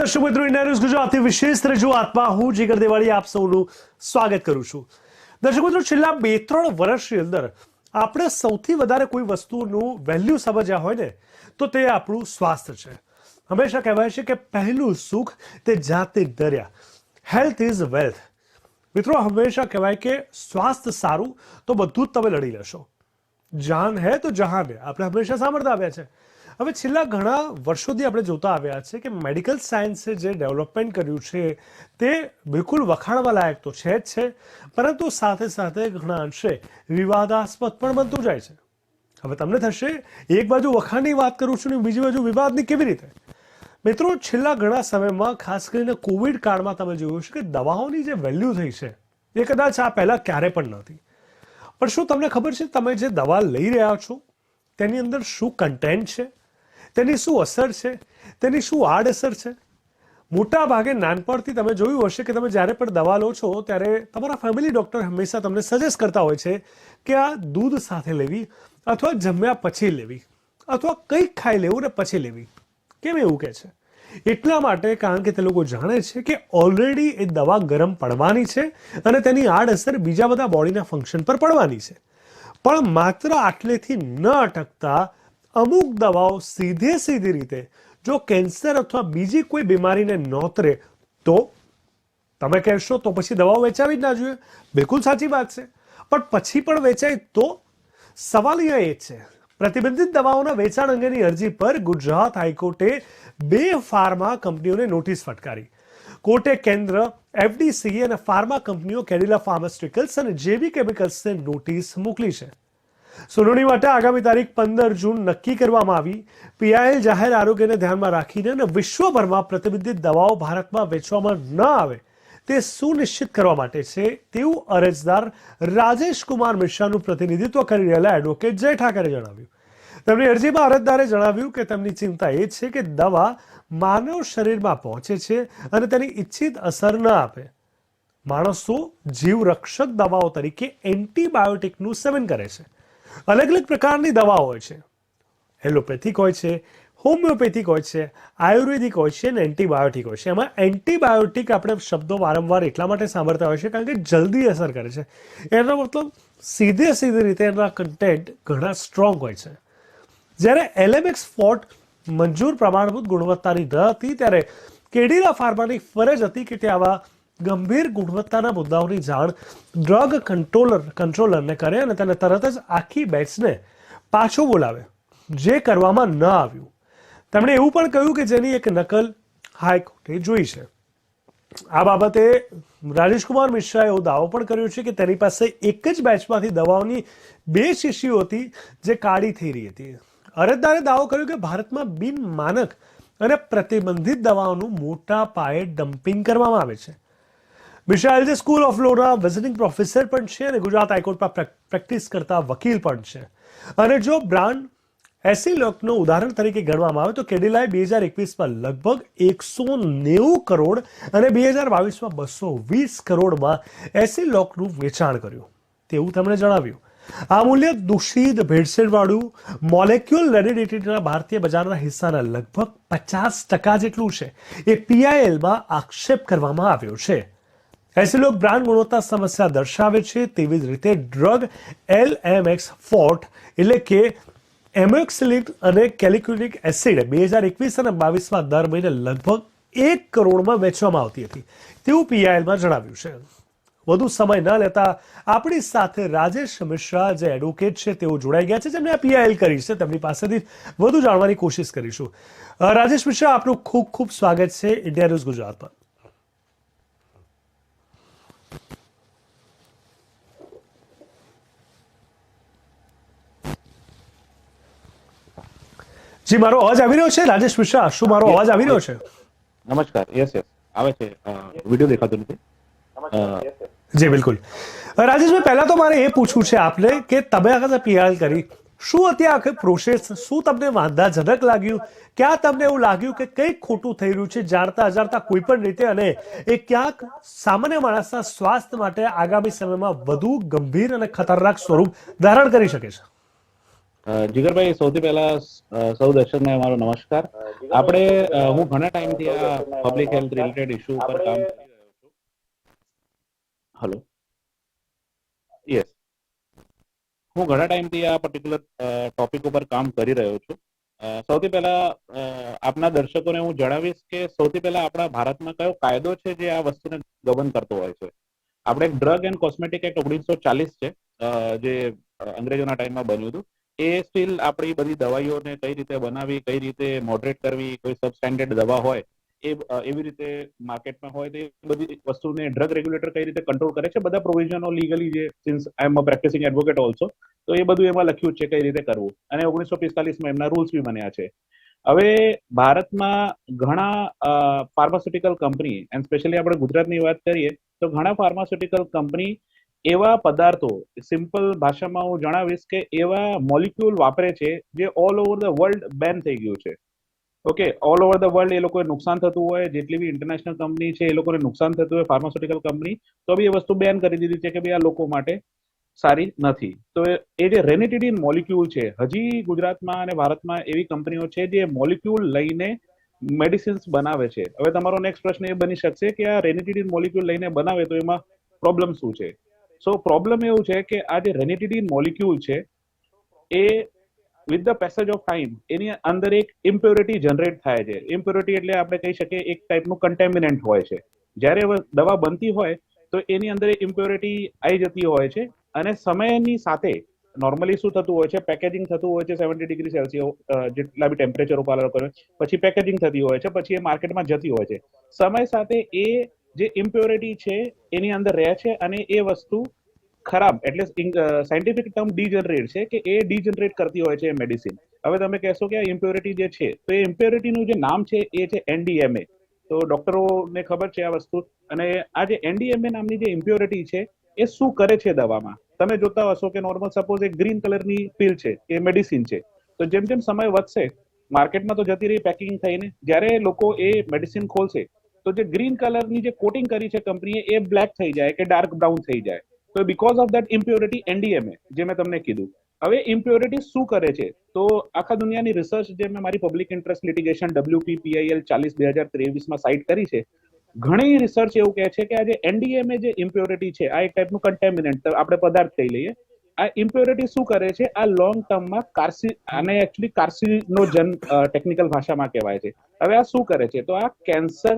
દર્શક મિત્રો, India news Gujarati વિશેષ રજૂઆતમાં હું જીગર દેવાળી આપ સૌનું સ્વાગત કરું છું. દર્શક મિત્રો, છેલ્લા 2-3 વર્ષની અંદર આપણે સૌથી વધારે કોઈ વસ્તુનું વેલ્યુ સમજ્યા હોય ને તો તે આપણું સ્વાસ્થ્ય છે. હંમેશા કહેવાય છે કે પહેલું સુખ તે જાતે ડર્યા. Health is wealth. મિત્રો, હંમેશા કહેવાય કે સ્વાસ્થ્ય સારું તો બધું જ તમે લડી લેશો. જાન હે તો જહાન હે, આપણે હંમેશા સાંભળતા આવ્યા છે. હવે છેલ્લા ઘણા વર્ષોથી આપણે જોતા આવ્યા છે કે મેડિકલ સાયન્સે જે ડેવલપમેન્ટ કર્યું છે તે બિલકુલ વખાણવા લાયક તો છે જ છે, પરંતુ સાથે સાથે ઘણા અંશે વિવાદાસ્પદ પણ બનતું જાય છે. હવે તમને થશે, એક બાજુ વખાણની વાત કરું છું ને બીજી બાજુ વિવાદની કેવી રીતે? મિત્રો, છેલ્લા ઘણા સમયમાં ખાસ કરીને કોવિડ કાળમાં તમે જોયું છે કે દવાઓની જે વેલ્યુ થઈ છે એ કદાચ આ પહેલાં ક્યારે પણ નહોતી. પણ શું તમને ખબર છે તમે જે દવા લઈ રહ્યા છો તેની અંદર શું કન્ટેન્ટ છે, તેની શું અસર છે, તેની શું આડઅસર છે? મોટા ભાગે નાનપણથી તમે જોયું હશે કે તમે જ્યારે પણ દવા લો છો ત્યારે તમારા ફેમિલી ડૉક્ટર હંમેશા તમને સજેસ્ટ કરતા હોય છે કે આ દૂધ સાથે લેવી અથવા જમ્યા પછી લેવી અથવા કંઈક ખાઈ લેવું ને પછી લેવી. કેમ એવું કહે છે? એટલા માટે કારણ કે તે લોકો જાણે છે કે ઓલરેડી એ દવા ગરમ પડવાની છે અને તેની આડઅસર બીજા બધા બોડીના ફંક્શન પર પડવાની છે. પણ માત્ર આટલેથી ન અટકતા અમુક દવાઓ સીધી રીતે જો કેન્સર અથવા બીજી કોઈ બીમારીને નોતરે તો તમે કહેશો તો પછી દવાઓ વેચાવી જ ના જોઈએ. બિલકુલ સાચી વાત છે, પણ પછી પણ વેચાય તો? સવાલ અહીંયા એ જ છે. પ્રતિબંધિત દવાઓના વેચાણ અંગેની અરજી પર ગુજરાત હાઈકોર્ટે 2 ફાર્મા કંપનીઓને નોટિસ ફટકારી. કોર્ટે કેન્દ્ર, એફડીસી અને ફાર્મા કંપનીઓ કેડિલા ફાર્માસ્યુટિકલ્સ અને જેબી કેમિકલ્સને નોટિસ મોકલી છે. સુનાવણી માટે આગામી તારીખ 15 જૂન નક્કી કરવામાં આવી. પીઆઈએલ જાહેર આરોગ્યને ધ્યાનમાં રાખીને અને વિશ્વભરમાં પ્રતિબંધિત દવાઓ ભારતમાં વેચવામાં ન આવે તે સુનિશ્ચિત કરવા માટે છે તેવું અરજદાર રાજેશ કુમાર મિશ્રાનું પ્રતિનિધિત્વ કરી રહેલા એડવોકેટ જય ઠાકરે જણાવ્યું. તેમની અરજીમાં અરજદારે જણાવ્યું કે તેમની ચિંતા એ છે કે દવા માનવ શરીરમાં પહોંચે છે અને તેની ઇચ્છિત અસર ન આપે. માણસો જીવરક્ષક દવાઓ તરીકે એન્ટીબાયોટિકનું સેવન કરે છે. અલગ અલગ પ્રકારની દવાઓ હોય છે. એલોપેથિક હોય છે, હોમિયોપેથિક હોય છે, આયુર્વેદિક હોય છે અને એન્ટીબાયોટિક હોય છે. એમાં એન્ટીબાયોટિક આપણે શબ્દો વારંવાર એટલા માટે સાંભળતા હોય છે કારણ કે જલ્દી અસર કરે છે. એનો મતલબ સીધી રીતે એના કન્ટેન્ટ ઘણા સ્ટ્રોંગ હોય છે. જ્યારે એલએમએક્સ ફોર્ટ મંજૂર પ્રમાણભૂત ગુણવત્તાની ન હતી ત્યારે કેડિલા ફાર્માની ફરજ હતી કે તે આવા ગંભીર ગુણવત્તાના મુદ્દાઓની જાણ ડ્રગ કંટ્રોલરને કરે અને તેને તરત જ આખી બેચને પાછો બોલાવે, જે કરવામાં ન આવ્યું. તેમણે એવું પણ કહ્યું કે જેની એક નકલ હાઈકોર્ટે જોઈ છે. આ બાબતે રાજેશકુમાર મિશ્રાએ એવો દાવો પણ કર્યો છે કે તેની પાસે એક જ બેચમાંથી દવાઓની 2 શીશીઓ હતી જે કાળી થઈ રહી હતી. અરજદારે દાવો કર્યો કે ભારતમાં બિનમાનક અને પ્રતિબંધિત દવાઓનું મોટા પાયે ડમ્પિંગ કરવામાં આવે છે. મિશ્રા એલજે સ્કૂલ ઓફ લોના વિઝિટિંગ પ્રોફેસર પણ છે અને ગુજરાત હાઈકોર્ટમાં પ્રેક્ટિસ કરતા વકીલ પણ છે. અને જો બ્રાન્ડ એસીલોકનું ઉદાહરણ તરીકે ગણવામાં આવે તો કેડિલાએ 2021માં લગભગ 190 કરોડ અને 2022માં 220 કરોડમાં એસીલોકનું વેચાણ કર્યું તેવું તેમણે જણાવ્યું. આ મૂલ્ય દૂષિત, ભેળસેળવાળું મોલેક્યુલ વેલિડિટીના ભારતીય બજારના હિસ્સાના લગભગ 50% જેટલું છે. એ પીઆઈએલમાં આક્ષેપ કરવામાં આવ્યો છે. એસીલોક બ્રાન્ડ ગુણવત્તા સમસ્યા દર્શાવે છે. તેવી જ રીતે ડ્રગ એલએમએક્સ ફોર્ટ એટલે કે એમોક્સિલિક અને કેલિક્યુલિક એસિડ 2021 અને 22માં દર મહિને લગભગ 1 કરોડમાં વેચવામાં આવતી હતી તેવું પીઆઈએલમાં જણાવ્યું છે. વધુ સમય ન લેતા આપણી સાથે રાજેશ મિશ્રા જે એડવોકેટ છે તેઓ જોડાઈ ગયા છે, જેમણે આ પીઆઈએલ કરી છે. તેમની પાસેથી વધુ જાણવાની કોશિશ કરીશું. રાજેશ મિશ્રા, આપનું ખૂબ ખૂબ સ્વાગત છે ઇન્ડિયા ન્યૂઝ ગુજરાત પર. જી, મારો અવાજ આવી રહ્યો છે? રાજેશ મિશ્રા, શું મારો અવાજ આવી રહ્યો છે? નમસ્કાર. યસ આવે છે. વિડિયો દેખાતો નથી. જી બિલકુલ. રાજેશભાઈ, પહેલા તો મારે એ પૂછવું છે આપને કે તમે આ પીઆઈએલ કરી, શું હતી આખી પ્રોસેસ? શું તમને વાંધાજનક લાગ્યું? ક્યાં તમને એવું લાગ્યું કે કંઈક ખોટું થઈ રહ્યું છે જાણતા અજાણતા કોઈ પણ રીતે, અને એ ક્યાંક સામાન્ય માણસના સ્વાસ્થ્ય માટે આગામી સમયમાં વધુ ગંભીર અને ખતરનાક સ્વરૂપ ધારણ કરી શકે છે? જીગરભાઈ, સૌથી પહેલા સૌ દર્શકને અમારો નમસ્કાર. આપણે હું ઘણા ટાઈમથી આ પબ્લિક હેલ્થ રિલેટેડ ઇશ્યુ ઉપર કામ કરી રહ્યો છું. હલો, યસ, હું ઘણા ટાઈમથી આ પર્ટિક્યુલર ટોપિક ઉપર કામ કરી રહ્યો છું. સૌથી પહેલા આપના દર્શકોને હું જણાવીશ કે સૌથી પહેલા આપણા ભારતમાં કયો કાયદો છે જે આ વસ્તુને ગવર્ન કરતો હોય છે. આપણે ડ્રગ એન્ડ કોસ્મેટિક એક્ટ 1940 છે, જે અંગ્રેજોના ટાઈમમાં બન્યું હતું. એ સ્ટીલ આપણી બધી દવાઈઓને કઈ રીતે બનાવી, કઈ રીતે મોડરેટ કરવી, કોઈ સબસ્ટેન્ડર્ડ દવા હોય એ એવી રીતે માર્કેટમાં હોય તો એ બધી વસ્તુને ડ્રગ રેગ્યુલેટર કઈ રીતે કંટ્રોલ કરે છે, બધા પ્રોવિઝનો લીગલી, જે સિન્સ આઈ એમ અ પ્રેક્ટિસિંગ એડવોકેટ ઓલ્સો, તો એ બધું એમાં લખ્યું છે કઈ રીતે કરવું. અને 1945માં એમના રૂલ્સ બી બન્યા છે. હવે ભારતમાં ઘણા ફાર્માસ્યુટિકલ કંપની, એન્ડ સ્પેશિયલી આપણે ગુજરાતની વાત કરીએ તો ઘણા ફાર્માસ્યુટિકલ કંપની એવા પદાર્થો, સિમ્પલ ભાષામાં હું જણાવીશ કે એવા મોલિક્યુલ વાપરે છે જે ઓલ ઓવર ધ વર્લ્ડ બેન થઈ ગયું છે. Okay, all over the world એ લોકોને નુકસાન થતું હોય, જેટલી બી ઇન્ટરનેશનલ કંપની છે એ લોકોને નુકસાન થતું હોય ફાર્માસ્યુટિકલ કંપની, તો બી એ વસ્તુ બેન કરી દીધી છે કે ભાઈ આ લોકો માટે સારી નથી. તો એ જે રેનિટીડિન મોલિક્યુલ છે, હજી ગુજરાતમાં અને ભારતમાં એવી કંપનીઓ છે જે મોલિક્યુલ લઈને મેડિસિન્સ બનાવે છે. હવે તમારો નેક્સ્ટ પ્રશ્ન એ બની શકશે કે આ રેનિટીડિન મોલિક્યુલ લઈને બનાવે તો એમાં પ્રોબ્લેમ શું છે. સો પ્રોબ્લેમ એવું છે કે આ જે રેનિટીડિન મોલિક્યુલ છે એ with the passage of time એની અંદર એક ઇમ્પ્યોરિટી જનરેટ થાય છે. ઇમ્પ્યોરિટી એટલે આપણે કહી શકીએ એક ટાઈપનું કન્ટેમિનન્ટ હોય છે. જ્યારે દવા બનતી હોય તો એની અંદર એક ઇમ્પ્યોરિટી આવી જતી હોય છે, અને સમયની સાથે નોર્મલી શું થતું હોય છે, પેકેજિંગ થતું હોય છે 70 ડિગ્રી સેલ્સિયસ જેટલા બી ટેમ્પરેચર ઉપર કરે, પછી પેકેજિંગ થતી હોય છે, પછી એ માર્કેટમાં જતી હોય છે. સમય સાથે એ જે ઇમ્પ્યોરિટી છે એની અંદર રહે છે અને એ વસ્તુ ખરાબ, એટલે સાયન્ટિફિક ટર્મ ડીજનરેટ છે કે એ ડીજનરેટ કરતી હોય છે મેડિસિન. હવે તમે કહેશો કે આ ઇમ્પ્યોરિટી જે છે, તો એ ઇમ્પ્યોરિટીનું જે નામ છે એ છે NDMA. તો ડોક્ટરોને ખબર છે આ વસ્તુ. અને આ જે NDMA નામની જે ઇમ્પ્યોરિટી છે એ શું કરે છે દવામાં, તમે જોતા હશો કે નોર્મલ સપોઝ એક ગ્રીન કલરની પિલ છે, એ મેડિસિન છે, તો જેમ જેમ સમય વધશે માર્કેટમાં તો જતી રહી પેકિંગ થઈને, જ્યારે લોકો એ મેડિસિન ખોલશે તો જે ગ્રીન કલરની જે કોટિંગ કરી છે કંપનીએ એ બ્લેક થઈ જાય કે ડાર્ક બ્રાઉન થઈ જાય. તો because of that impurity NDMA, જે મેં તમને કીધું. હવે ઇમ્પ્યોરિટી શું કરે છે, તો આખા દુનિયાની રિસર્ચ જે મેં મારી પબ્લિક ઇન્ટરેસ્ટ લિટિગેશન WPPIL 40/2023માં સાઇટ કરી છે, ઘણી રિસર્ચ એવું કહે છે કે આ જે NDMA જે ઇમ્પ્યોરિટી છે, આ એક ટાઈપનું કન્ટેમિનન્ટ આપણે પદાર્થ કહી લઈએ. આ ઇમ્પ્યોરિટી શું કરે છે, આ લોંગ ટર્મમાં આને એકચ્યુઅલી કાર્સિનોજન ટેકનિકલ ભાષામાં કહેવાય છે. હવે આ શું કરે છે, તો આ કેન્સર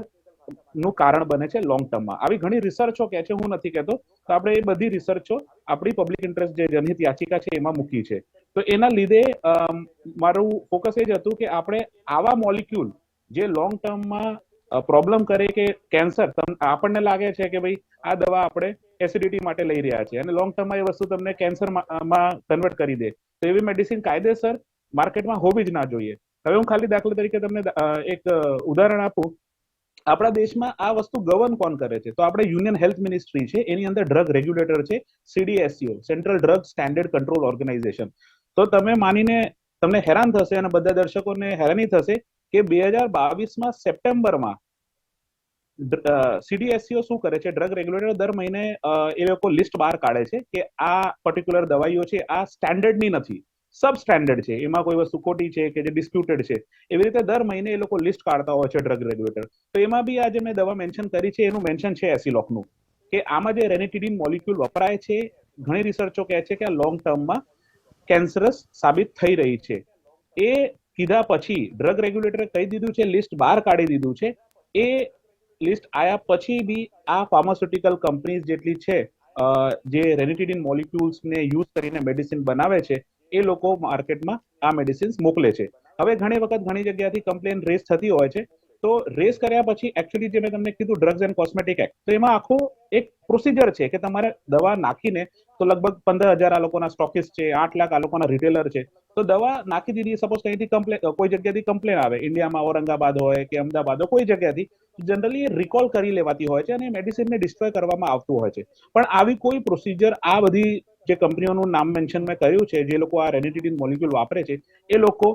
નું કારણ બને છે લોંગ ટર્મમાં. આવી ઘણી રિસર્ચો કહે છે, હું નથી કહેતો. તો આપણે એ બધી રિસર્ચો આપણી પબ્લિક ઇન્ટરેસ્ટ જે જનહિત યાચિકા છે એમાં મૂકી છે. તો એના લીધે મારું ફોકસ એ જ હતું કે આપણે આવા મોલિક્યુલ જે લોંગ ટર્મમાં પ્રોબ્લેમ કરે કે કેન્સર, આપણને લાગે છે કે ભાઈ આ દવા આપણે એસિડિટી માટે લઈ રહ્યા છીએ અને લોંગ ટર્મમાં એ વસ્તુ તમને કેન્સરમાં કન્વર્ટ કરી દે, તો એવી મેડિસિન કાયદેસર માર્કેટમાં હોવી જ ના જોઈએ. હવે હું ખાલી દાખલા તરીકે તમને એક ઉદાહરણ આપું. આપણા દેશમાં આ વસ્તુ ગવર્ન કોણ કરે છે, તો આપણે યુનિયન હેલ્થ મિનિસ્ટ્રી છે, એની અંદર ડ્રગ રેગ્યુલેટર છે CDSCO, central drug standard control organization. તો તમે માનીને તમને હેરાન થશે અને બધા દર્શકોને હેરાની થશે કે 2022માં સેપ્ટેમ્બરમાં CDSCO શું કરે છે, ડ્રગ રેગ્યુલેટર દર મહિને એ લોકો લિસ્ટ બહાર કાઢે છે કે આ પર્ટિક્યુલર દવાઈઓ છે આ સ્ટેન્ડર્ડની નથી, સબ સ્ટેન્ડર્ડ છે, એમાં કોઈ વસ્તુ ખોટી છે કે જે ડિસ્પ્યુટેડ છે. એવી રીતે દર મહિને એ લોકો લિસ્ટ કાઢતા હોય છે ડ્રગ રેગ્યુલેટર. તો એમાં બી આ જે મેં દવા મેન્શન કરી છે એનું મેન્શન છે એસિલોકનું, કે આમાં જે રેનિટીડિન મોલિક્યુલ વપરાય છે, ઘણી રિસર્ચો કહે છે કે આ લોંગ ટર્મમાં કેન્સરસ સાબિત થઈ રહી છે. એ કીધા પછી ડ્રગ રેગ્યુલેટરે કહી દીધું છે, લિસ્ટ બહાર કાઢી દીધું છે. એ લિસ્ટ આયા પછી બી આ ફાર્માસ્યુટિકલ કંપનીઝ જેટલી છે જે રેનિટીડિન મોલિક્યુલ્સને યુઝ કરીને મેડિસિન બનાવે છે, એ લોકો માર્કેટમાં આ મેડિસિન્સ મોકલે છે. હવે ઘણી વખત ઘણી જગ્યાથી કમ્પ્લેન રેસ થતી હોય છે. તો રેસ કર્યા પછી એકચ્યુઅલી જે મેં તમને કીધું ડ્રગ્સ એન્ડ કોસ્મેટિક એક્ટ, તો એમાં આખું એક પ્રોસિજર છે કે તમારે દવા નાખીને, તો લગભગ 15,000 આ લોકોના સ્ટોકિસ્ટ છે, 8 લાખ આ લોકોના રિટેલર છે. તો દવા નાખી દીધી, સપોઝ અહીંથી કમ્પ્લેન, કોઈ જગ્યાથી કમ્પ્લેન આવે, ઇન્ડિયામાં ઔરંગાબાદ હોય કે અમદાવાદ હોય, કોઈ જગ્યાથી જનરલી રિકોલ કરી લેવાતી હોય છે અને મેડિસિનને ડિસ્ટ્રોય કરવામાં આવતું હોય છે. પણ આવી કોઈ પ્રોસિજર આ બધી જે કંપનીઓનું નામ મેન્શન મેં કર્યું છે, જે લોકો આ રેનિટીડિન મોલિક્યુલ વાપરે છે, એ લોકો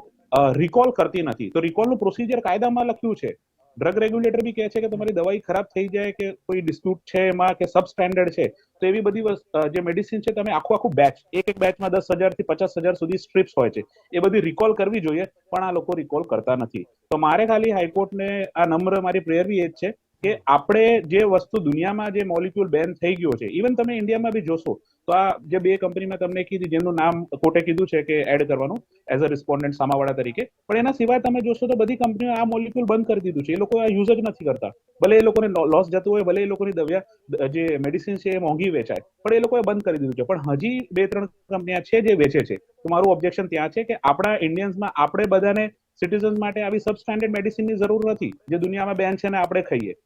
રિકોલ કરતી નથી. તો રિકોલનું પ્રોસિજર કાયદામાં લખ્યું છે ડ્રગ રેગ્યુલેટર બી કહે છે કે તમારી દવાઈ ખરાબ થઈ જાય કે કોઈ ડિસ્પ્યુટ છે એમાં કે સબ સ્ટેન્ડર્ડ છે તો એવી બધી જે મેડિસિન છે તમે આખું બેચ એક બેચમાં 10,000 થી 50,000 સુધી સ્ટ્રીપ્સ હોય છે એ બધી રિકોલ કરવી જોઈએ પણ આ લોકો રિકોલ કરતા નથી. તો મારે ખાલી હાઈકોર્ટને આ નમ્ર મારી પ્રેયર બી એ જ છે કે આપણે જે વસ્તુ દુનિયામાં જે મોલિક્યુલ બેન થઈ ગયો છે ઇવન તમે ઇન્ડિયામાં બી જોશો તો આ જે બે કંપની મેં તમને કીધી જેમનું નામ કોર્ટે કીધું છે કે એડ કરવાનું એઝ અ રિસ્પોન્ડન્ટ સામાવાળા તરીકે પણ એના સિવાય તમે જોશો તો બધી કંપનીઓ આ મોલિક્યુલ બંધ કરી દીધું છે એ લોકો આ યુઝ જ નથી કરતા ભલે એ લોકોને લોસ જતું હોય ભલે એ લોકોની દવા જે મેડિસિન છે એ મોંઘી વેચાય પણ એ લોકોએ બંધ કરી દીધું છે પણ હજી 2-3 કંપનીઓ છે જે વેચે છે તો મારું ઓબ્જેક્શન ત્યાં છે કે આપણા ઇન્ડિયન્સમાં આપણે બધાને સિટીઝન માટે આવી સબ સ્ટેન્ડર્ડ મેડિસિનની જરૂર નથી જે દુનિયામાં બેન છે ને આપણે ખાઈએ.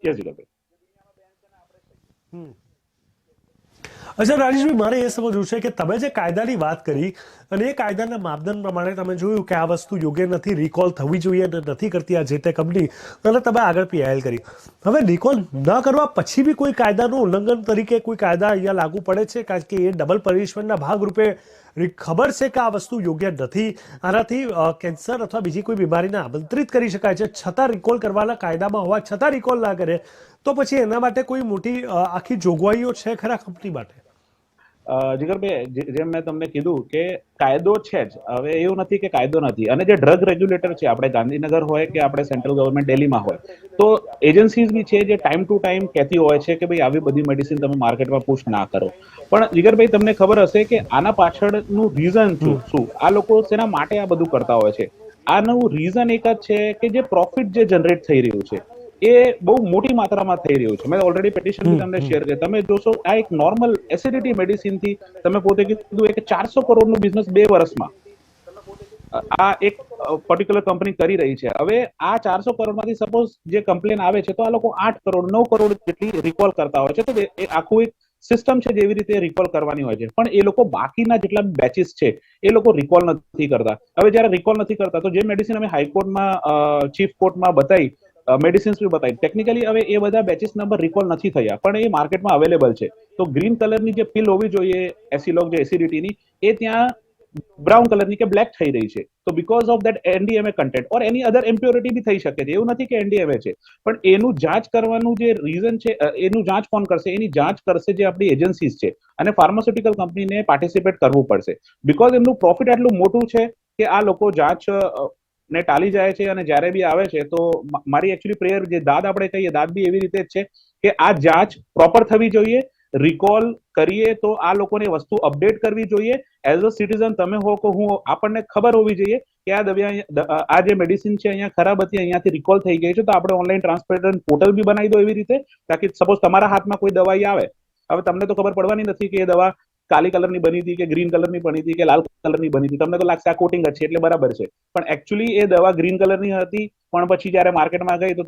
યસ જીલાભાઈ. અચ્છા રાજેશભાઈ, મારે એ સમજવું છે કે તમે જે કાયદાની વાત કરી અને એ કાયદાના માપદંડ પ્રમાણે તમે જોયું કે આ વસ્તુ યોગ્ય નથી, રિકોલ થવી જોઈએ અને નથી કરતી આ જે તે કંપની, અને તમે આગળ પીઆઈએલ કરી. હવે રિકોલ ન કરવા પછી બી કોઈ કાયદાનું ઉલ્લંઘન તરીકે કોઈ કાયદા અહીંયા લાગુ પડે છે કારણ કે એ ડબલ પનિશમેન્ટના ભાગરૂપે ખબર છે કે આ વસ્તુ યોગ્ય નથી, આનાથી કેન્સર અથવા બીજી કોઈ બીમારીને આમંત્રિત કરી શકાય છે, છતાં રિકોલ કરવાના કાયદામાં હોવા છતાં રિકોલ ના કરે તો પછી એના માટે કોઈ મોટી આખી જોગવાઈઓ છે ખરા કંપની માટે? જીગરભાઈ, જેમ મેં તમને કીધું કે કાયદો છે જ, હવે એવું નથી કે કાયદો નથી. અને જે ડ્રગ રેગ્યુલેટર છે આપણે ગાંધીનગર હોય કે આપણે સેન્ટ્રલ ગવર્મેન્ટ દિલ્હીમાં હોય તો એજન્સીઝ બી છે જે ટાઈમ ટુ ટાઈમ કહેતી હોય છે કે ભાઈ આવી બધી મેડિસિન તમે માર્કેટમાં પુશ ના કરો. પણ જીગરભાઈ તમને ખબર હશે કે આના પાછળનું રીઝન શું, આ લોકો શેના માટે આ બધું કરતા હોય છે? આનું રીઝન એક જ છે કે જે પ્રોફિટ જે જનરેટ થઈ રહ્યું છે એ બહુ મોટી માત્રામાં થઈ રહ્યું છે. મેં ઓલરેડી પેટિશન બી તમને શેર કરી, તમે જોશો આ એક નોર્મલ એસિડિટી મેડિસિન થી તમે પોતે કીધું કે 400 કરોડનું બિઝનેસ 2 વર્ષમાં આ એક પર્ટિક્યુલર કંપની કરી રહી છે. હવે આ 400 કરોડમાંથી સપોઝ જે કમ્પ્લેન આવે છે તો આ લોકો 8 કરોડ 9 કરોડ જેટલી રિકોલ કરતા હોય છે. તો એ આખું એક સિસ્ટમ છે જેવી રીતે રિકોલ કરવાની હોય છે, પણ એ લોકો બાકીના જેટલા બેચીસ છે એ લોકો રિકોલ નથી કરતા. હવે જયારે રિકોલ નથી કરતા તો જે મેડિસિન અમે હાઈકોર્ટમાં ચીફ કોર્ટમાં બતાવી મેડિસિન્સ બી બતાવી, ટેકનિકલી હવે એ બધા બેચીસ નંબર રિકોલ નથી થયા પણ એ માર્કેટમાં અવેલેબલ છે. તો ગ્રીન કલરની જે પિલ હોવી જોઈએ એસિલોક જે એસિડિટીની એ ત્યાં બ્રાઉન કલરની કે બ્લેક થઈ રહી છે. તો because of that NDMA content or એની અધર ઇમ્પ્યોરિટી બી થઈ શકે છે. એવું નથી કે એનડીએમએ છે, પણ એનું જાંચ કરવાનું જે રીઝન છે એનું જાંચ કોણ કરશે? એની જાંચ કરશે જે આપણી એજન્સીઝ છે અને ફાર્માસ્યુટિકલ કંપનીને પાર્ટિસિપેટ કરવું પડશે બીકોઝ એમનું પ્રોફિટ આટલું મોટું છે કે આ લોકો જાંચ ને ટાળી જાય છે. અને જ્યારે બી આવે છે તો મારી એકચ્યુઅલી પ્રેયર જે દાદ આપણે કહીએ દાદ બી એવી રીતે જ છે કે આ જાંચ પ્રોપર થવી જોઈએ. રિકોલ કરીએ તો આ લોકોને વસ્તુ અપડેટ કરવી જોઈએ. એઝ અ સિટીઝન તમે હો કે હું, આપણને ખબર હોવી જોઈએ કે આ દવા આ જે મેડિસિન છે અહીંયા ખરાબ હતી, અહીંયાથી રિકોલ થઈ ગઈ છે, તો આપણે ઓનલાઈન ટ્રાન્સપેરન્ટ પોર્ટલ બી બનાવી દો એવી રીતે તાકી સપોઝ તમારા હાથમાં કોઈ દવાઈ આવે, હવે તમને તો ખબર પડવાની નથી કે એ દવા કાલી કલરની બની હતી કે ગ્રીન કલરની બની હતી કે લાલ કલરની બની હતી. તમને તો લાગશે આ કોટિંગ જ છે એટલે બરાબર છે, પણ એકચ્યુઅલી એ દવા ગ્રીન કલરની હતી પણ પછી જયારે માર્કેટમાં ગઈ તો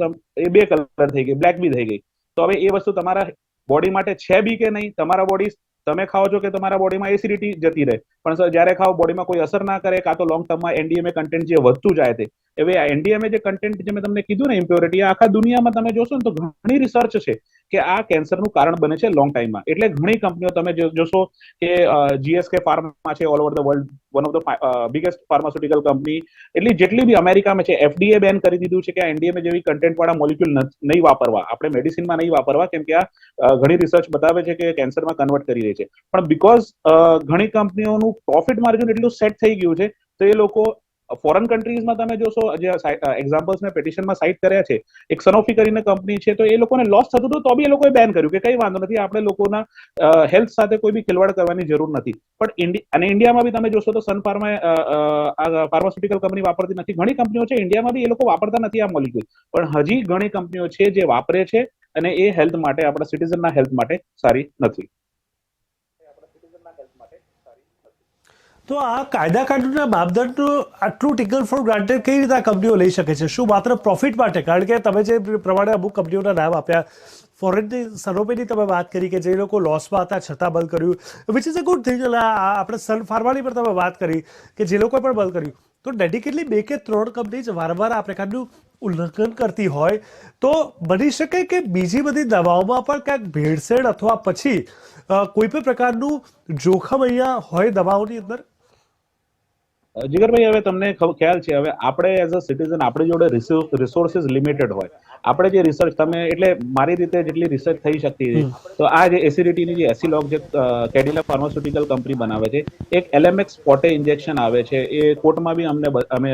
એ 2 કલર થઈ ગઈ, બ્લેક બી થઈ ગઈ. તો હવે એ વસ્તુ તમારા બોડી માટે છે બી કે નહીં? તમારા બોડી તમે ખાઓ છો કે તમારા બોડીમાં એસિડિટી જતી રહે, પણ સર જ્યારે ખાઓ બોડીમાં કોઈ અસર ના કરે, કાં તો લોંગ ટર્મમાં એનડીએમએ કન્ટેન્ટ જે વધતું જાય તે. હવે આ એનડીએમએ જે કન્ટેન્ટ જે મેં તમને કીધું ને ઇમ્પ્યોરિટી, આખા દુનિયામાં તમે જોશો ને તો ઘણી રિસર્ચ છે કે આ કેન્સરનું કારણ બને છે લોંગ ટાઈમમાં. એટલે ઘણી કંપનીઓ તમે જોશો કે જીએસકે ફાર્મા છે all over the world, one of the biggest pharmaceutical company, એટલી જેટલી બી અમેરિકામાં છે એફડીએ બેન કરી દીધું છે કે એનડીએમએ જેવી કન્ટેન્ટ વાળા મોલિક્યુલ નહીં વાપરવા, આપણે મેડિસિનમાં નહીં વાપરવા, કેમ કે આ ઘણી રિસર્ચ બતાવે છે કે કેન્સરમાં કન્વર્ટ કરી રહી છે. પણ બીકોઝ ઘણી કંપનીઓનું પ્રોફિટ માર્જિન એટલું સેટ થઈ ગયું છે તો એ લોકો ફોરેન કન્ટ્રીઝમાં તમે જોશો, જે એક્ઝામ્પલ્સ મેં પેટિશનમાં સાઇટ કર્યા છે, એક સનોફી કરીને કંપની છે તો એ લોકોને લોસ થતું હતું તો બી એ લોકોએ બેન કર્યું કે કઈ વાંધો નથી, આપણે લોકોના હેલ્થ સાથે કોઈ બી ખિલવાડ કરવાની જરૂર નથી. પણ અને ઇન્ડિયામાં બી તમે જોશો તો સન ફાર્મા ફાર્માસ્યુટિકલ કંપની વાપરતી નથી. ઘણી કંપનીઓ છે ઇન્ડિયામાં બી એ લોકો વાપરતા નથી આ મોલિક્યુલ, પણ હજી ઘણી કંપનીઓ છે જે વાપરે છે અને એ હેલ્થ માટે, આપણા સિટીઝનના હેલ્થ માટે સારી નથી. તો આ કાયદા કાનૂનના માપદંડનું આટલું ટેકન ફોર ગ્રાન્ટેડ કઈ રીતે આ કંપનીઓ લઈ શકે છે? શું માત્ર પ્રોફિટ માટે? કારણ કે તમે જે પ્રમાણે અમુક કંપનીઓના નામ આપ્યા, ફોરેનની સનોફીની તમે વાત કરી કે જે લોકો લોસમાં હતા છતાં બંધ કર્યું, which is a good thing. આપણે સન ફાર્માની પણ તમે વાત કરી કે જે લોકોએ પણ બંધ કર્યું. તો ડેડિકેટલી 2 કે 3 કંપની જ વારંવાર આ પ્રકારનું ઉલ્લંઘન કરતી હોય તો બની શકે કે બીજી બધી દવાઓમાં પણ ક્યાંક ભેળસેળ અથવા પછી કોઈ પણ પ્રકારનું જોખમ અહીંયા હોય દવાઓની અંદર? જીગરભાઈ, હવે તમને ખ્યાલ છે, હવે આપણે એઝ અ સિટીઝન આપણી જોડે રિસોર્સિસ લિમિટેડ હોય. આપણે જે રિસર્ચ તમે એટલે મારી રીતે જેટલી રિસર્ચ થઈ શકતી હતી, તો આ જે એસિડિટીની જે એસિલોક જે કેડિલા ફાર્માસ્યુટિકલ કંપની બનાવે છે, એક એલએમએક્સ ફોર્ટે ઇન્જેક્શન આવે છે. એ કોર્ટમાં બી અમે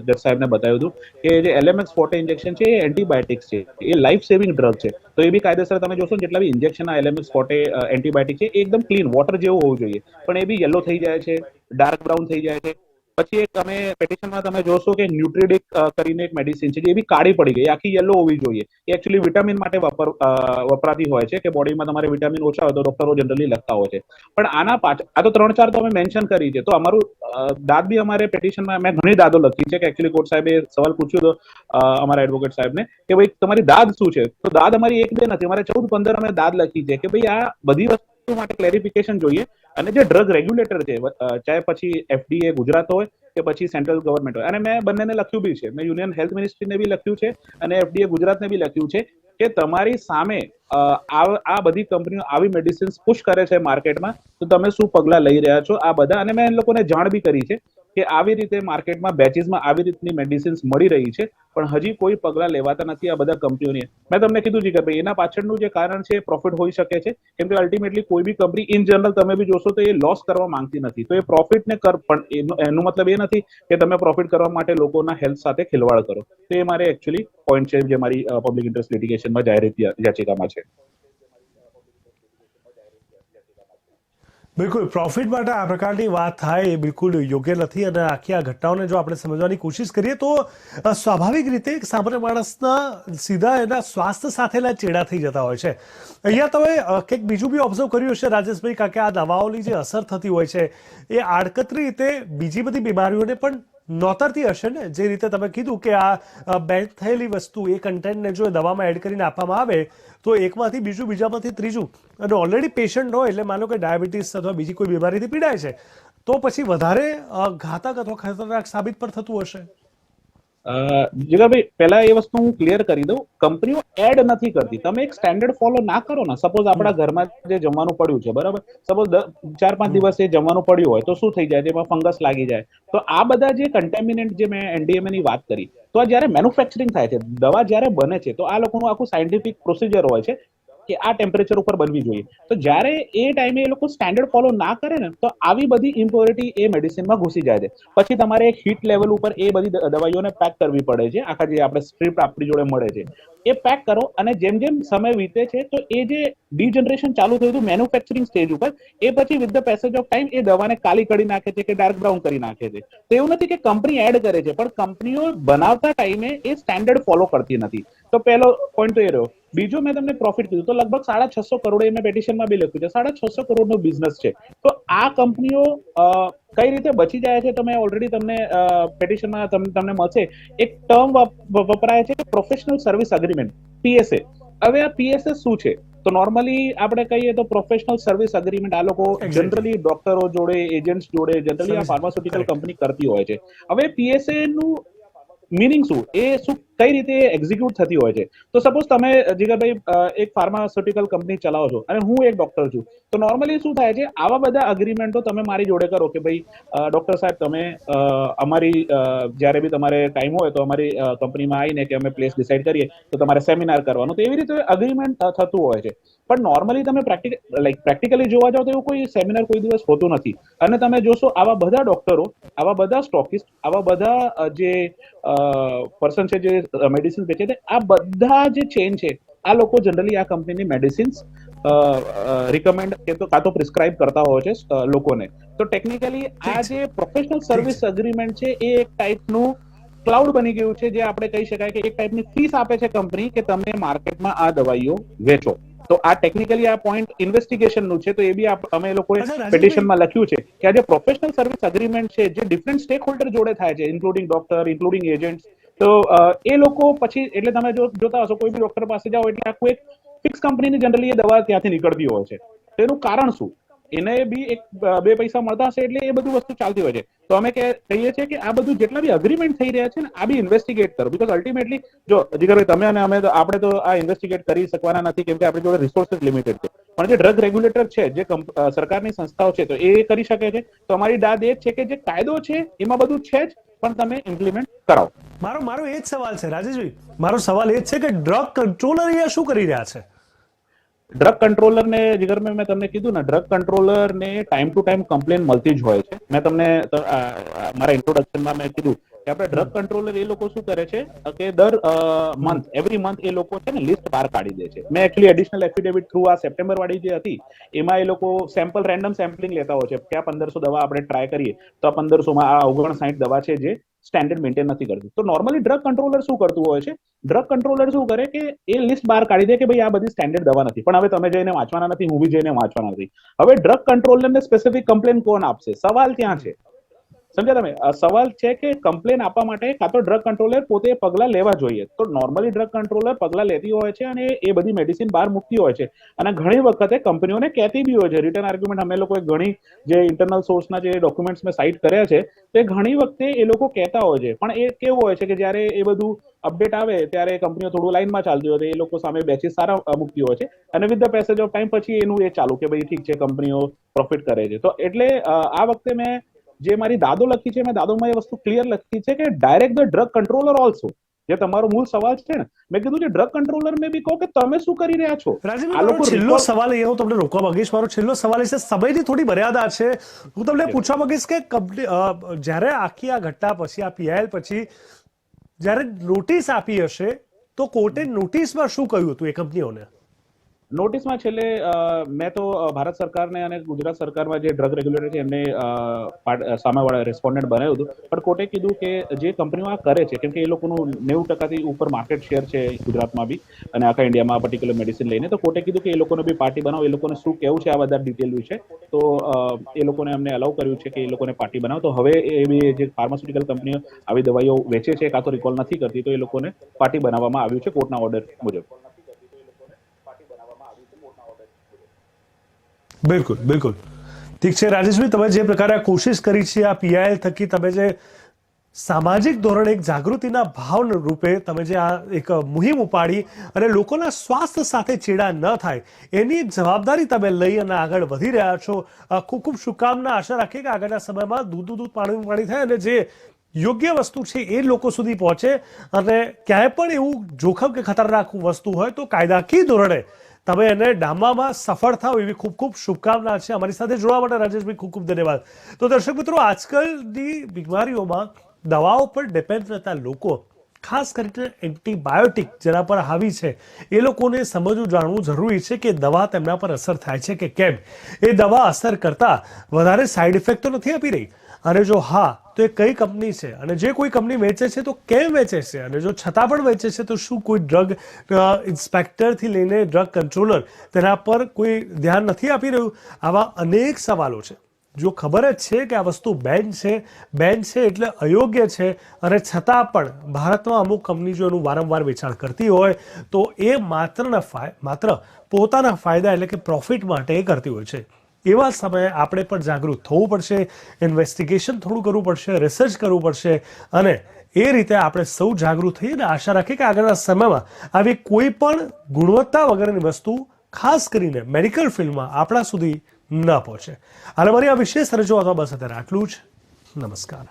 જજ સાહેબને બતાવ્યું હતું કે જે એલએમએક્સ ફોર્ટે ઇન્જેક્શન છે એ એન્ટીબાયોટિક્સ છે, એ લાઈફ સેવિંગ ડ્રગ છે. તો એ બી કાયદેસર તમે જોશો જેટલા બી ઇન્જેક્શન આ એલએમએક્સ ફોર્ટે એન્ટીબાયોટિક છે એ એકદમ ક્લીન વોટર જેવું હોવું જોઈએ, પણ એ બી યલો થઈ જાય છે, ડાર્ક બ્રાઉન થઈ જાય છે. પછી એક તમે પેટિશનમાં તમે જોશો કે ન્યુટ્રિડિક કરીને એક મેડિસિન છે જે બી કાળી પડી ગઈ, આખી યલો હોવી જોઈએ. એ એકચ્યુઅલી વિટામિન માટે વપરાતી હોય છે કે બોડીમાં તમારે વિટામિન ઓછા હોય તો ડોક્ટરો જનરલી લખતા હોય છે. પણ આના પાછળ આ તો 3-4 તો અમે મેન્શન કરી છે. તો અમારું દાદ બી અમારે પેટિશનમાં મેં ઘણી દાદો લખી છે કે એકચ્યુઅલી કોર્ટ સાહેબે સવાલ પૂછ્યો હતો અમારા એડવોકેટ સાહેબને કે ભાઈ તમારી દાદ શું છે, તો દાદ અમારી એક બે નથી, અમારે 14-15 અમે દાદ લખી છે કે ભાઈ આ બધી વસ્તુ માટે ક્લેરિફિકેશન જોઈએ. અને જે ડ્રગ રેગ્યુલેટર છે, ચાહે પછી એફડીએ ગુજરાત હોય કે પછી સેન્ટ્રલ ગવર્મેન્ટ હોય, અને મેં બંનેને લખ્યું બી છે, મેં યુનિયન હેલ્થ મિનિસ્ટ્રીને બી લખ્યું છે અને એફડીએ ગુજરાતને બી લખ્યું છે કે તમારી સામે આ બધી કંપનીઓ આવી મેડિસિન્સ પુશ કરે છે માર્કેટમાં, તો તમે શું પગલા લઈ રહ્યા છો આ બધા. અને મેં એ લોકોને જાણ બી કરી છે કે આવી રીતે માર્કેટમાં બેચીસમાં આવી રીતની મેડિસિન્સ મળી રહી છે, પણ હજી કોઈ પગલા લેવાતા નથી આ બધા કંપનીઓની. મેં તમને કીધું છે કે ભાઈ એના પાછળનું જે કારણ છે પ્રોફિટ હોઈ શકે છે, કેમ કે અલ્ટિમેટલી કોઈ બી કંપની ઇન જનરલ તમે બી જોશો તો એ લોસ કરવા માંગતી નથી, તો એ પ્રોફિટને પણ એનો મતલબ એ નથી કે તમે પ્રોફિટ કરવા માટે લોકોના હેલ્થ સાથે ખિલવાડ કરો. તો એ મારે એકચ્યુઅલી પોઈન્ટ છે જે મારી પબ્લિક ઇન્ટરેસ્ટ લિટિગેશનમાં જાહેર યાચિકામાં છે. બિલકુલ, પ્રોફિટ માટે આ પ્રકારની વાત થાય એ બિલકુલ યોગ્ય નથી. અને આખી આ ઘટનાઓને જો આપણે સમજવાની કોશિશ કરીએ તો સ્વાભાવિક રીતે એક સામાન્ય માણસના સીધા એના સ્વાસ્થ્ય સાથેના ચેડા થઈ જતા હોય છે. અહીંયા તમે કંઈક બીજું બી ઓબ્ઝર્વ કર્યું હશે રાજેશભાઈ, કારણ કે આ દવાઓની જે અસર થતી હોય છે એ આડકતરી રીતે બીજી બધી બીમારીઓને પણ નોતરતી હશે ને. જે રીતે તમે કીધું કે આ બેન થયેલી વસ્તુ એ કન્ટેન્ટને જો દવામાં એડ કરીને આપવામાં આવે તો એકમાંથી બીજું, બીજામાંથી ત્રીજું, અને ઓલરેડી પેશન્ટ હોય એટલે માનો કે ડાયાબિટીસ અથવા બીજી કોઈ બીમારીથી પીડાય છે તો પછી વધારે ઘાતક અથવા ખતરનાક સાબિત પણ થતું હશે. જીગાભાઈ, પહેલા એ વસ્તુ હું ક્લિયર કરી દઉં, કંપનીઓ એડ નથી કરતી. તમે એક સ્ટેન્ડર્ડ ફોલો ના કરો ને, સપોઝ આપણા ઘરમાં જે જમવાનું પડ્યું છે, બરાબર, સપોઝ 4-5 દિવસ એ જમવાનું પડ્યું હોય તો શું થઈ જાય, એમાં ફંગસ લાગી જાય. તો આ બધા જે કન્ટેમિનેન્ટ જે મેં એનડીએમએ ની વાત કરી, તો આ જ્યારે મેન્યુફેક્ચરિંગ થાય છે, દવા જ્યારે બને છે, તો આ લોકોનું આખું સાયન્ટિફિક પ્રોસિજર હોય છે કે આ ટેમ્પરેચર ઉપર બનવી જોઈએ. તો જ્યારે એ ટાઈમે એ લોકો સ્ટેન્ડર્ડ ફોલો ના કરે ને, તો આવી બધી ઇમ્પ્યોરિટી એ મેડિસિનમાં ઘૂસી જાય છે. પછી તમારે એક હીટ લેવલ ઉપર એ બધી દવાઈઓને પેક કરવી પડે છે. આખા જે આપણે સ્ક્રિપ્ટ આપણી જોડે મળે છે એ પેક કરો, અને જેમ જેમ સમય વીતે છે તો એ જે ડીજનરેશન ચાલુ થયું હતું મેન્યુફેક્ચરિંગ સ્ટેજ ઉપર, એ પછી with the passage of time એ દવાને કાલી કરી નાખે છે કે ડાર્ક બ્રાઉન કરી નાખે છે. તો એવું નથી કે કંપની એડ કરે છે, પણ કંપનીઓ બનાવતા ટાઈમે એ સ્ટેન્ડર્ડ ફોલો કરતી નથી. તો પહેલો પોઈન્ટ તો એ રહ્યો. બીજું મેં તમને પ્રોફિટ કીધું, તો લગભગ 650 કરોડ મેં પેટિશનમાં બી લખ્યું છે, 650 કરોડનો બિઝનેસ છે. તો આ કંપનીઓ કઈ રીતે બચી જાય છે, તમે ઓલરેડી તમને પેટિશનમાં તમને મળશે. એક ટર્મ વપરાય છે પ્રોફેશનલ સર્વિસ અગ્રીમેન્ટ, પીએસએ. હવે આ પીએસએ શું છે? તો નોર્મલી આપણે કહીએ તો પ્રોફેશનલ સર્વિસ અગ્રીમેન્ટ આ લોકો જનરલી ડોક્ટરો જોડે, એજન્ટ્સ જોડે, જનરલી આ ફાર્માસ્યુટિકલ કંપની કરતી હોય છે. હવે પીએસએ નું મિનિંગ શું, એ શું કઈ રીતે એક્ઝિક્યુટ થતી હોય છે? તો સપોઝ તમે જીગરભાઈ એક ફાર્માસ્યુટિકલ કંપની ચલાવો છો અને હું એક ડોક્ટર છું, તો નોર્મલી શું થાય છે, આવા બધા અગ્રીમેન્ટો તમે મારી જોડે કરો કે ભાઈ ડોક્ટર સાહેબ તમે અમારી જ્યારે બી તમારે ટાઈમ હોય તો અમારી કંપનીમાં આવીને કે અમે પ્લેસ ડિસાઇડ કરીએ તો તમારે સેમિનાર કરવાનો, તો એવી રીતે અગ્રીમેન્ટ થતું હોય છે. પણ નોર્મલી તમે પ્રેક્ટિકલી જોવા જાવ તો એવું કોઈ સેમિનાર કોઈ દિવસ હોતું નથી. અને તમે જોશો આવા બધા ડોક્ટરો, આવા બધા સ્ટોકિસ્ટ, આવા બધા જે પર્સન છે જે મેડિસિન વેચે છે, આ બધા જે ચેન છે, આ લોકો જનરલી આ કંપનીની મેડિસિન્સ રિકમેન્ડ કે તો કાં તો પ્રિસ્ક્રાઇબ કરતા હોય છે લોકોને. તો ટેકનિકલી આ જે પ્રોફેશનલ સર્વિસ અગ્રીમેન્ટ છે એ એક ટાઈપનું ક્લાઉડ બની ગયું છે, જે આપણે કહી શકાય કે એક ટાઈપની ફીસ આપે છે કંપની કે તમે માર્કેટમાં આ દવાઈઓ વેચો. તો આ ટેકનિકલી આ પોઈન્ટ ઇન્વેસ્ટિગેશન નું છે, તો એ બી અમે લોકોએ પેટિશનમાં લખ્યું છે કે આ જે પ્રોફેશનલ સર્વિસ અગ્રીમેન્ટ છે જે ડિફરન્ટ સ્ટેક હોલ્ડર જોડે થાય છે, ઇન્ક્લુડિંગ ડોક્ટર, ઇન્ક્લુડિંગ એજન્ટ્સ, તો એ લોકો પછી એટલે તમે જોતા હશો કોઈ બી ડોક્ટર પાસે જાઓ એટલે આખું એક ફિક્સ કંપનીની જનરલી એ દવા ત્યાંથી નીકળતી હોય છે. તો એનું કારણ શું? એને બી એક બે પૈસા મળતા હશે, એટલે એ બધું વસ્તુ ચાલતી હોય છે. તો અમે કહીએ છીએ કે આ બધું જેટલા બી અગ્રીમેન્ટ થઈ રહ્યા છે ને, આ બી ઇન્વેસ્ટિગેટ કરો. બીકોઝ અલ્ટિમેટલી જો જીગરભાઈ તમે અને અમે આપણે તો આ ઇન્વેસ્ટિગેટ કરી શકવાના નથી, કેમ કે આપણી જોડે રિસોર્સિસ લિમિટેડ છે. પણ જે ડ્રગ રેગ્યુલેટર છે, જે સરકારની સંસ્થાઓ છે, તો એ કરી શકે છે. તો અમારી દાદ એ જ છે કે જે કાયદો છે એમાં બધું છે જ, પણ તમે ઇમ્પ્લિમેન્ટ કરાવો. મારો એ જ સવાલ છે રાજેશભાઈ, મારો સવાલ એ જ છે કે ડ્રગ કંટ્રોલર અહીંયા શું કરી રહ્યા છે? ડ્રગ કંટ્રોલર ને જીગર મેં તમને કીધું ને, ડ્રગ કંટ્રોલર ને ટાઈમ ટુ ટાઈમ કમ્પ્લેન મળતી જ હોય છે. મેં તમને મારા ઇન્ટ્રોડક્શનમાં મેં કીધું કે આપણે ડ્રગ કંટ્રોલર એ લોકો શું કરે છે કે દર મંથ, એવરી મંથ એ લોકો છે ને લિસ્ટ બહાર કાઢી દે છે. મેં એકચ્યુઅલી એડિશનલ એફિડેવિટ થ્રુ આ સપ્ટેમ્બર વાળી જે હતી એમાં એ લોકો સેમ્પલ રેન્ડમ સેમ્પલિંગ લેતા હોય છે કે આ 1500 દવા આપણે ટ્રાય કરીએ તો આ 1500 માં આ 59 દવા છે જે સ્ટેન્ડર્ડ મેન્ટેન નથી કરતી. તો નોર્મલી ડ્રગ કંટ્રોલર શું કરતું હોય છે, ડ્રગ કંટ્રોલર શું કરે કે એ લિસ્ટ બહાર કાઢી દે કે ભાઈ આ બધી સ્ટેન્ડર્ડ દવા નથી. પણ હવે તમે જઈને વાંચવાના નથી, હું બી જઈને વાંચવાના નથી. હવે ડ્રગ કંટ્રોલરને સ્પેસિફિક કમ્પ્લેન કોણ આપશે? સવાલ ત્યાં છે. સમજ્યા તમે? સવાલ છે કે કમ્પ્લેન આપવા માટે કાં તો ડ્રગ કંટ્રોલર પોતે પગલા લેવા જોઈએ. તો નોર્મલી ડ્રગ કંટ્રોલર પગલા લેતી હોય છે અને એ બધી મેડિસિન બહાર મૂકતી હોય છે, અને ઘણી વખતે કંપનીઓને કહેતી બી હોય છે. રિટર્ન આર્ગ્યુમેન્ટ અમે લોકોએ ઘણી જે ઇન્ટરનલ સોર્સના જે ડોક્યુમેન્ટ્સ મેં સાઇટ કર્યા છે, તે ઘણી વખતે એ લોકો કહેતા હોય છે. પણ એ કેવું હોય છે કે જ્યારે એ બધું અપડેટ આવે ત્યારે કંપનીઓ થોડું લાઇનમાં ચાલતી હોય, એ લોકો સામે બેચીસ સારા મૂકતી હોય છે, અને with the passage of time પછી એનું એ ચાલુ કે ભાઈ ઠીક છે, કંપનીઓ પ્રોફિટ કરે છે. તો એટલે આ વખતે મેં જે મારી દાદો લખી છે, મેં દાદોમાં એ વસ્તુ ક્લિયર લખી છે કે direct the drug controller also. જે તમારો મૂળ સવાલ છે ને, મેં કીધું કે ડ્રગ કંટ્રોલર મેં બી કહો કે તમે શું કરી રહ્યા છો. રાજેશભાઈ, છેલ્લો સવાલ એ હું તમને રોકવા માંગીશ. મારો છેલ્લો સવાલ એ છે, સમયની થોડી મર્યાદા છે, હું તમને પૂછવા માંગીશ કે જ્યારે આખી આ ઘટના પછી, આ પીઆઈએલ પછી જ્યારે નોટિસ આપી હશે, તો કોર્ટે નોટિસમાં શું કહ્યું હતું એ કંપનીઓને? નોટિસમાં છેલ્લે મેં તો ભારત સરકારને અને ગુજરાત સરકારમાં જે ડ્રગ રેગ્યુલેટર છે એમને સામેવાળા રેસ્પોન્ડન્ટ બનાવ્યું હતું. પણ કોર્ટે કીધું કે જે કંપનીઓ આ કરે છે, કેમ કે એ લોકોનું 90% ઉપર માર્કેટ શેર છે ગુજરાતમાં બી અને આખા ઇન્ડિયામાં પર્ટિક્યુલર મેડિસિન લઈને, તો કોર્ટે કીધું કે એ લોકોને બી પાર્ટી બનાવો. એ લોકોને શું કેવું છે આ બધા ડિટેલ વિશે, તો એ લોકોને અમને અલાઉ કર્યું છે કે એ લોકોને પાર્ટી બનાવો. તો હવે એવી જે ફાર્માસ્યુટિકલ કંપનીઓ આવી દવાઈઓ વેચે છે કાં તો રિકોલ નથી કરતી, તો એ લોકોને પાર્ટી બનાવવામાં આવ્યું છે કોર્ટના ઓર્ડર મુજબ. બિલકુલ બિલકુલ ઠીક છે રાજેશભાઈ, તમે જે પ્રકારે કોશિશ કરી છે આ પીઆઈએલ થકી, તમે જે સામાજિક ધોરણે એક જાગૃતિના ભાવ રૂપે તમે જે આ એક મુહિમ ઉપાડી અને લોકોના સ્વાસ્થ્ય સાથે ચેડા ન થાય એની જવાબદારી તમે લઈ અને આગળ વધી રહ્યા છો. ખૂબ ખૂબ શુભકામના. આશા રાખીએ કે આગળના સમયમાં દૂધ પાણી થાય અને જે યોગ્ય વસ્તુ છે એ લોકો સુધી પહોંચે, અને ક્યાંય પણ એવું જોખમ કે ખતરનાક વસ્તુ હોય તો કાયદાકીય ધોરણે તમે એને ડામવામાં સફળ થાવ, એવી ખૂબ ખૂબ શુભકામના છે. અમારી સાથે જોડવા માટે રાજેશભાઈ ખૂબ ખૂબ ધન્યવાદ. તો દર્શક મિત્રો, આજકાલની બીમારીઓમાં દવાઓ પર ડિપેન્ડ રહેતા લોકો, ખાસ કરીને એન્ટીબાયોટિક જેના પર હાવી છે, એ લોકોને સમજવું જાણવું જરૂરી છે કે દવા તેમના પર અસર થાય છે કે કેમ. એ દવા અસર કરતાં વધારે સાઈડ ઇફેક્ટ તો નથી આપી રહી, અને જો હા તો એ કઈ કંપની છે, અને જે કોઈ કંપની વેચે છે તો કેમ વેચે છે, અને જો છતાં પણ વેચે છે તો શું કોઈ ડ્રગ ઇન્સ્પેક્ટરથી લઈને ડ્રગ કંટ્રોલર તેના પર કોઈ ધ્યાન નથી આપી રહ્યું? આવા અનેક સવાલો છે. જો ખબર જ છે કે આ વસ્તુ બેન છે એટલે અયોગ્ય છે, અને છતાં પણ ભારતમાં અમુક કંપની જો એનું વારંવાર વેચાણ કરતી હોય તો એ માત્ર પોતાના ફાયદા એટલે કે પ્રોફિટ માટે કરતી હોય છે. એવા સમયે આપણે પણ જાગૃત થવું પડશે, ઇન્વેસ્ટિગેશન થોડું કરવું પડશે, રિસર્ચ કરવું પડશે, અને એ રીતે આપણે સૌ જાગૃત થઈએ. અને આશા રાખીએ કે આગળના સમયમાં આવી કોઈ પણ ગુણવત્તા વગરની વસ્તુ, ખાસ કરીને મેડિકલ ફિલ્ડમાં, આપણા સુધી ન પહોંચે. હાલ મારી આ વિશેષ રજૂઆતમાં બસ અત્યારે આટલું જ. નમસ્કાર.